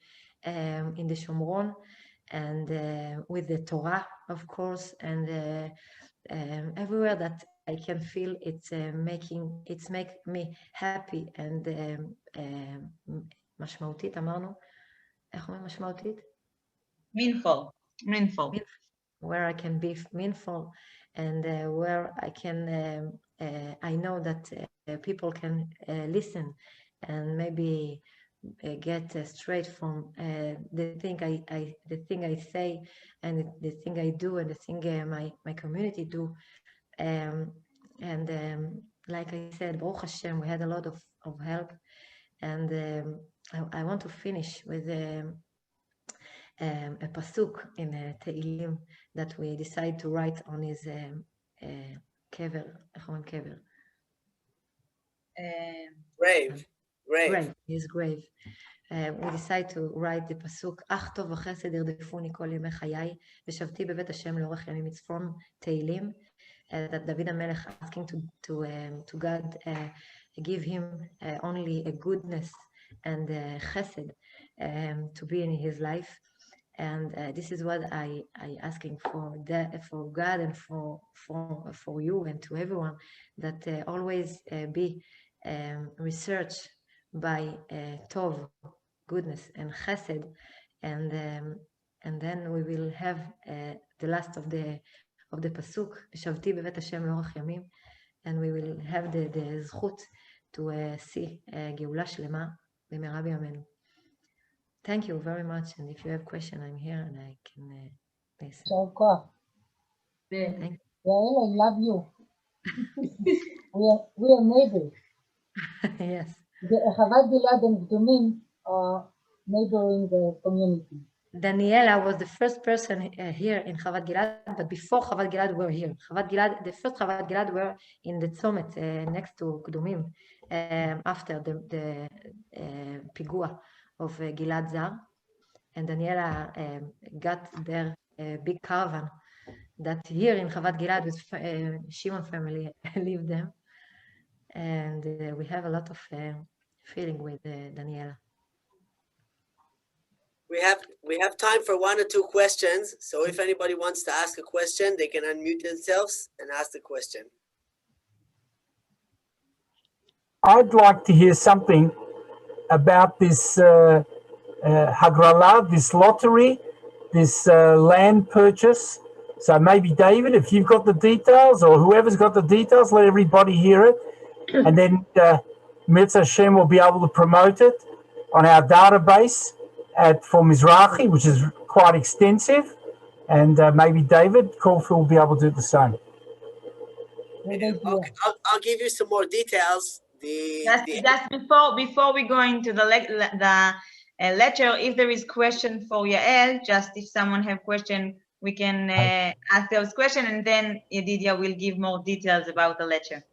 in the Shomron, and with the Torah, of course, and everywhere that I can feel it's make me happy and משמעותית, אמרנו, איך אומרים משמעותית? Meaningful. Where I can be meaningful, and where I can, I know that people can listen and maybe get straight from the thing I say, and the thing I do, and the thing my community do, and like I said, Baruch Hashem, we had a lot of help, and I want to finish with a pasuk in Tehillim that we decided to write on his kever, grave. His grave. We decided to write the pasuk, אך טוב וחסד ירדפוני כל ימי חיי, ושבתי בבית השם לאורך ימים. It's from Tehillim, that David HaMelech asking to God give him only a goodness and chesed to be in his life. And this is what I asking for God and for you and to everyone, that always be researched by tov, goodness, and chesed, and then we will have the last of the pasuk, "Shavti bevet Hashem laorach yamim," and we will have the zchut to see geula shlema b'mehera b'yameinu. Thank you very much, and if you have question, I'm here and I can listen. Thank you. Yael, I love you. we are neighbors. Yes. Chavat Gilad and Gdumim are neighboring the community. Daniela was the first person here in Chavat Gilad, but before Chavat Gilad were here. The first Chavat Gilad were in the Tzomet next to Gdumim after the pigua of Gilad Zar, and Daniela got their big caravan that here in Chavat Gilad with Shimon family live there, and we have a lot of feeling with Daniela. We have time for 1 or 2 questions. So if anybody wants to ask a question, they can unmute themselves and ask the question. I'd like to hear something about this Hagrala, this lottery, this land purchase. So maybe David, if you've got the details, or whoever's got the details, let everybody hear it. And then Mitzvah Hashem will be able to promote it on our database for Mizrahi, which is quite extensive. And maybe David Caulfield will be able to do the same. I'll give you some more details. Just before we go into the lecture, if there is question for Yael, just if someone have question, we can ask those questions, and then Yedidia will give more details about the lecture.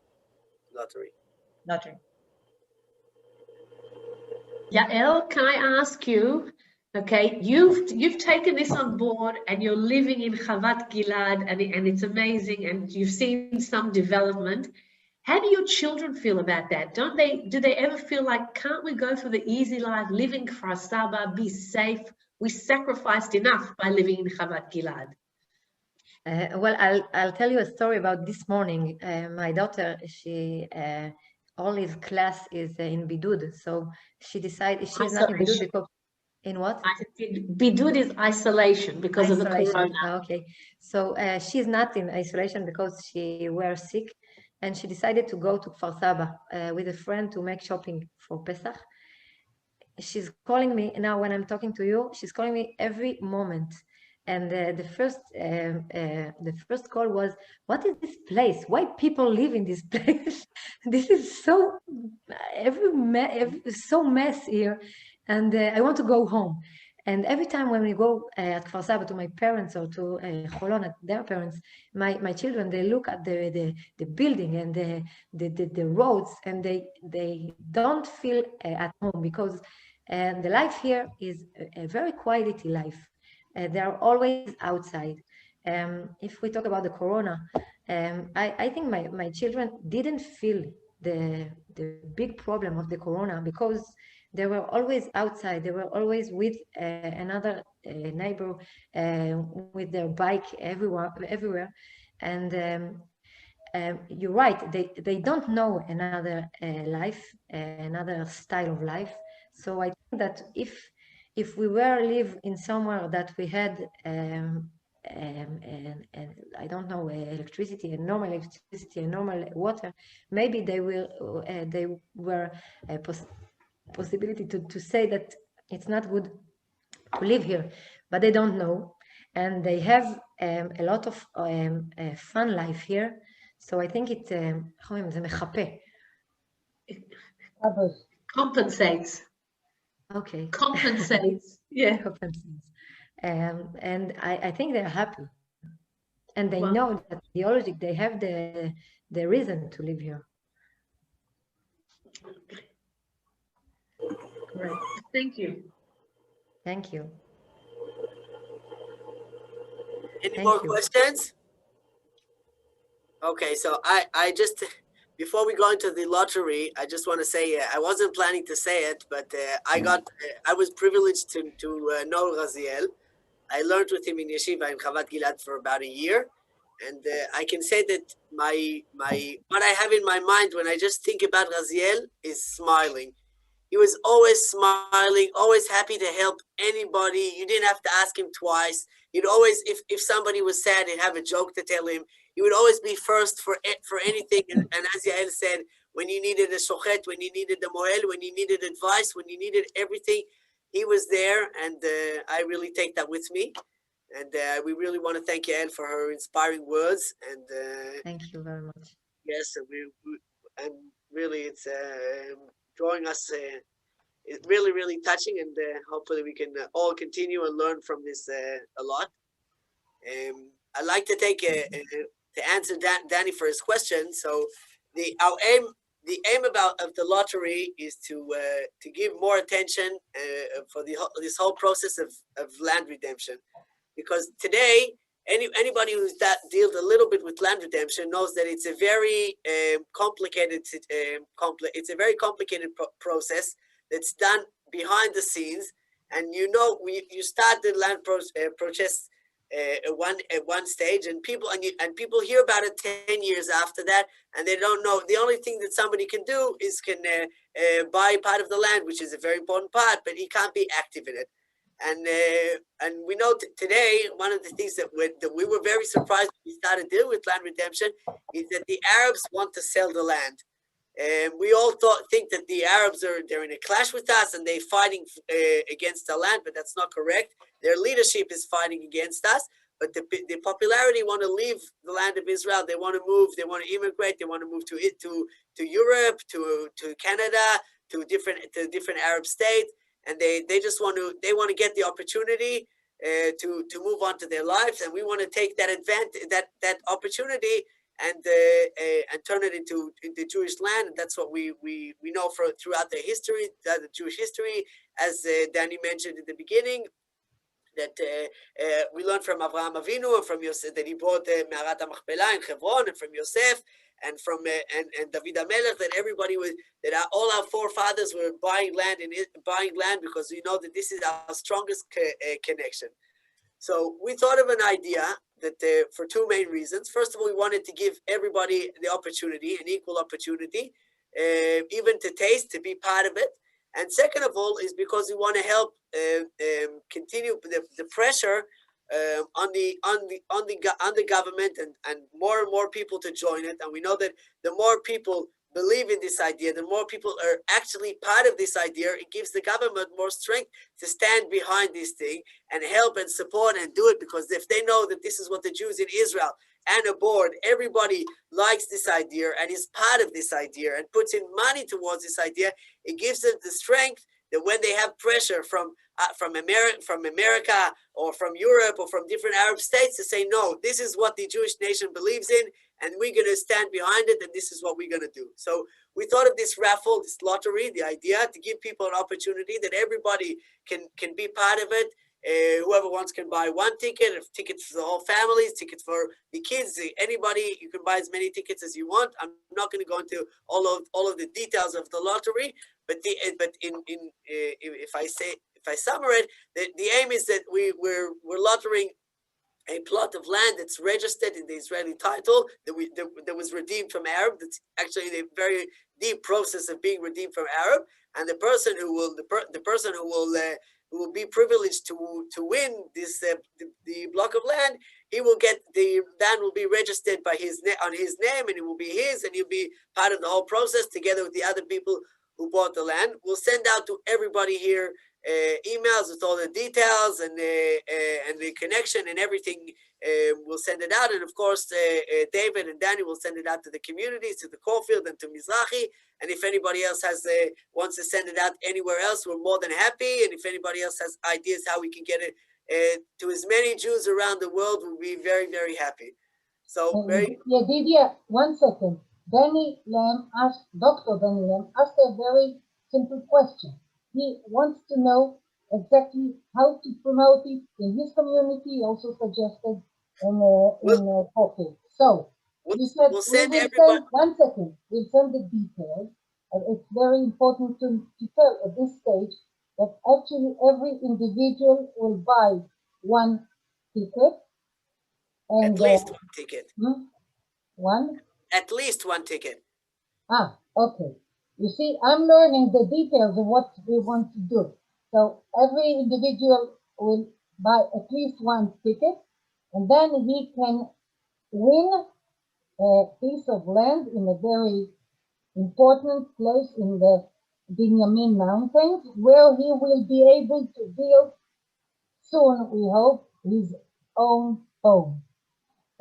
Lottery. Yael, can I ask you? Okay, you've taken this on board, and you're living in Chavat Gilad, and it's amazing, and you've seen some development. How do your children feel about that? Do they ever feel like, can't we go for the easy life, living Kfar Saba, be safe? We sacrificed enough by living in Chavat Gilad. Well, I'll tell you a story about this morning. My daughter, all his class is in Bidud, so she decided she's not in Bidud because in what? Bidud is isolation because of the corona. Okay, so she's not in isolation because she was sick, and she decided to go to Kfar Saba with a friend to make shopping for Pesach. She's calling me now when I'm talking to you. She's calling me every moment. And the first call was, what is this place? Why people live in this place? This is so so mess here, and I want to go home. And every time when we go at Kfar Saba to my parents or to Cholon at their parents, my children, they look at the building and the roads, and they don't feel at home, because the life here is a very quality life. They're always outside. If we talk about the corona, I think my children didn't feel the big problem of the corona, because they were always outside. They were always with another neighbor with their bike everywhere. And you're right, they don't know another life, another style of life. So I think that if we were live in somewhere that we had and I don't know, electricity and normal electricity and normal water, maybe they were a possibility to say that it's not good to live here, but they don't know, and they have a lot of fun life here. So I think it, איך אומרים? זה מחפה. Compensates. Okay. Compensates. Yeah. Compensates. And I think they're happy. And they Wow. know that ideologically they have the reason to live here. Great. Thank you. Thank you. Any Thank more you. questions? Okay, so I just, before we go into the lottery, I just want to say, I wasn't planning to say it, but I was privileged to know Raziel. I learned with him in yeshiva in Chavat Gilad for about a year. And I can say that what I have in my mind when I just think about Raziel is smiling. He was always smiling, always happy to help anybody. You didn't have to ask him twice. He'd always, if somebody was sad, he'd have a joke to tell him. He would always be first for anything. And as Yael said, when you needed a shochet, when you needed a moel, when you needed advice, when you needed everything, he was there. And I really take that with me. And we really want to thank Yael for her inspiring words. And Thank you very much. yes, and really it's drawing us, it's really, really touching, and hopefully we can all continue and learn from this a lot. I'd like to take to answer Danny for his question. So the aim of the lottery is to give more attention for this whole process of land redemption, because today anybody who's dealt a little bit with land redemption knows that it's a very complicated it's a very complicated process that's done behind the scenes. And you start the land process at one stage, and people hear about it 10 years after that, and they don't know. The only thing that somebody can do is buy part of the land, which is a very important part, but he can't be active in it. And we know today, one of the things that we were very surprised when we started dealing with land redemption is that the Arabs want to sell the land. We all think that the Arabs they're in a clash with us and they're fighting against the land, but that's not correct. Their leadership is fighting against us, but the popularity want to leave the land of Israel. They want to move. They want to immigrate. They want to move to Europe, to Canada, to different Arab states. And they just want to get the opportunity to move on to their lives, and we want to take that that opportunity and turn it into Jewish land. And that's what we know throughout the history, the Jewish history, as Danny mentioned in the beginning, that we learned from Avraham Avinu and from Yosef, that he brought Me'arat HaMachpelah in Hebron, and from Yosef, and from and David HaMelech, that all our forefathers were buying land because we know that this is our strongest connection. So we thought of an idea that for two main reasons. First of all, we wanted to give everybody the opportunity, an equal opportunity, even to taste, to be part of it. And second of all, is because we want to help continue the pressure on the government and more people to join it. And we know that the more people believe in this idea, the more people are actually part of this idea, it gives the government more strength to stand behind this thing and help and support and do it. Because if they know that this is what the Jews in Israel and abroad, everybody likes this idea and is part of this idea and puts in money towards this idea, it gives them the strength that when they have pressure from America or from Europe or from different Arab states to say, no, this is what the Jewish nation believes in, and we're going to stand behind it, and this is what we're going to do. So we thought of this raffle, this lottery, the idea to give people an opportunity that everybody can be part of it. Whoever wants can buy one ticket, tickets for the whole family, tickets for the kids, anybody. You can buy as many tickets as you want. I'm not going to go into all of the details of the lottery, but if I summarize, the aim is that we're lottering a plot of land that's registered in the Israeli title that was redeemed from Arab. That's actually a very deep process of being redeemed from Arab, and the person who will be privileged to win this the block of land, he will get the land will be registered on his name, and it will be his, and he'll be part of the whole process together with the other people who bought the land. We'll send out to everybody here emails with all the details and the connection and everything. We'll send it out, and of course, David and Danny will send it out to the communities, to the Caulfield and to Mizrahi. And if anybody else wants to send it out anywhere else, we're more than happy. And if anybody else has ideas how we can get it to as many Jews around the world, we'll be very, very happy. So Didier, 1 second. Dr. Danny Lamb asked a very simple question. He wants to know exactly how to promote it in his community. He also suggested in Caulfield. So you said we'll send everybody. 1 second. We'll send the details. It's very important to tell at this stage that actually every individual will buy 1 ticket. And, at least 1 ticket. One? At least 1 ticket. Ah, okay. You see, I'm learning the details of what we want to do. So every individual will buy at least 1 ticket, and then he can win a piece of land in a very important place in the Binyamin Mountains, where he will be able to build soon, we hope, his own home.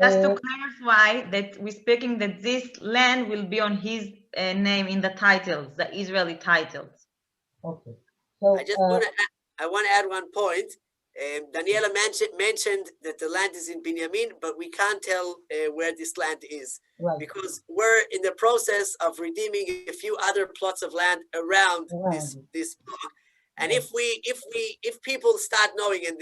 Just to clarify that we're speaking that this land will be on his name in the titles, the Israeli titles. Okay. So I want to add 1 point. Daniela mentioned that the land is in Binyamin, but we can't tell where this land is, right, because we're in the process of redeeming a few other plots of land around this block. And if people start knowing and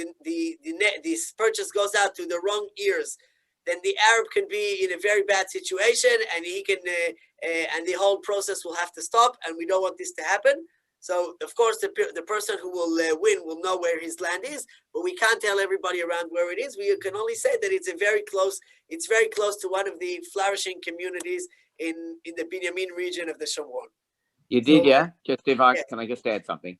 this purchase goes out to the wrong ears, then the Arab can be in a very bad situation, and he can and the whole process will have to stop. And we don't want this to happen. So of course the person who will win will know where his land is, but we can't tell everybody around where it is. We can only say that it's very close to one of the flourishing communities in the Binyamin region of the Shomron. You did, yeah? Just if I can I just add something?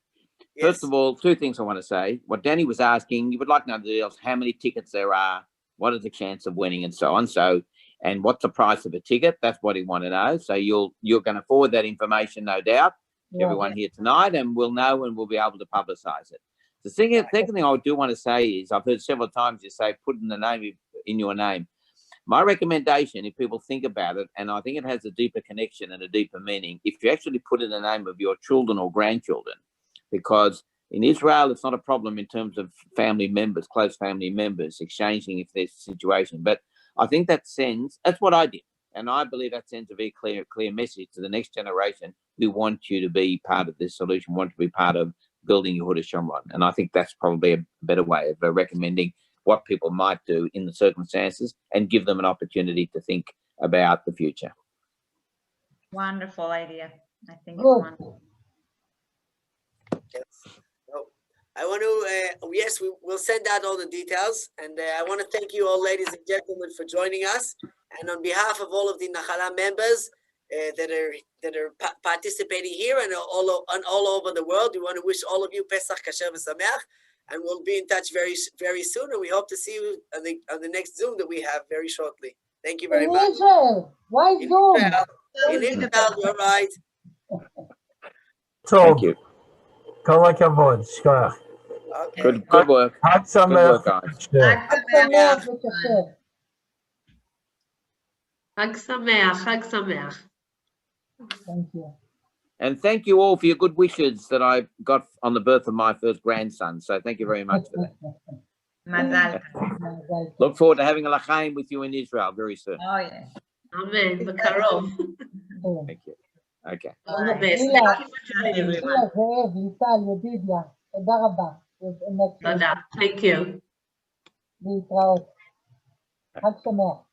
Yes. First of all, 2 things I want to say. What Danny was asking, you would like to know the details, how many tickets there are, what is the chance of winning, and so on. So, and what's the price of a ticket? That's what he wanted to know. So you're going to forward that information, no doubt, to everyone here tonight, and we'll know and we'll be able to publicize it. The second thing I do want to say is, I've heard several times you say, put in the name in your name. My recommendation, if people think about it, and I think it has a deeper connection and a deeper meaning, if you actually put in the name of your children or grandchildren, because in Israel, it's not a problem in terms of family members, close family members, exchanging if there's a situation. But I think that's what I did. And I believe that sends a very clear message to the next generation. We want you to be part of this solution, want to be part of building Yehuda Shomron. And I think that's probably a better way of recommending what people might do in the circumstances and give them an opportunity to think about the future. Wonderful idea. I think it's wonderful. Yes. So I want to, yes, we will send out all the details. And I want to thank you all, ladies and gentlemen, for joining us. And on behalf of all of the Nachala members that are participating here and all over the world, we want to wish all of you Pesach Kasher V'Sameach, and we'll be in touch very, very soon. And we hope to see you on the next Zoom that we have very shortly. Thank you very much. Israel. Why Zoom? In Israel, you're right. Thank you. Kol hakavod, shkoyach. Okay. Good work. Hag Sameach, guys. Hag Sameach, Hag Sameach. Thank you. And thank you all for your good wishes that I got on the birth of my first grandson. So thank you very much for that. Mazal. Look forward to having a l'chaim with you in Israel very soon. Oh, yes. Amen. B'karov. Thank you. Okay. All the best. Thank you for joining us. Thank you. להתראות. חג שמח.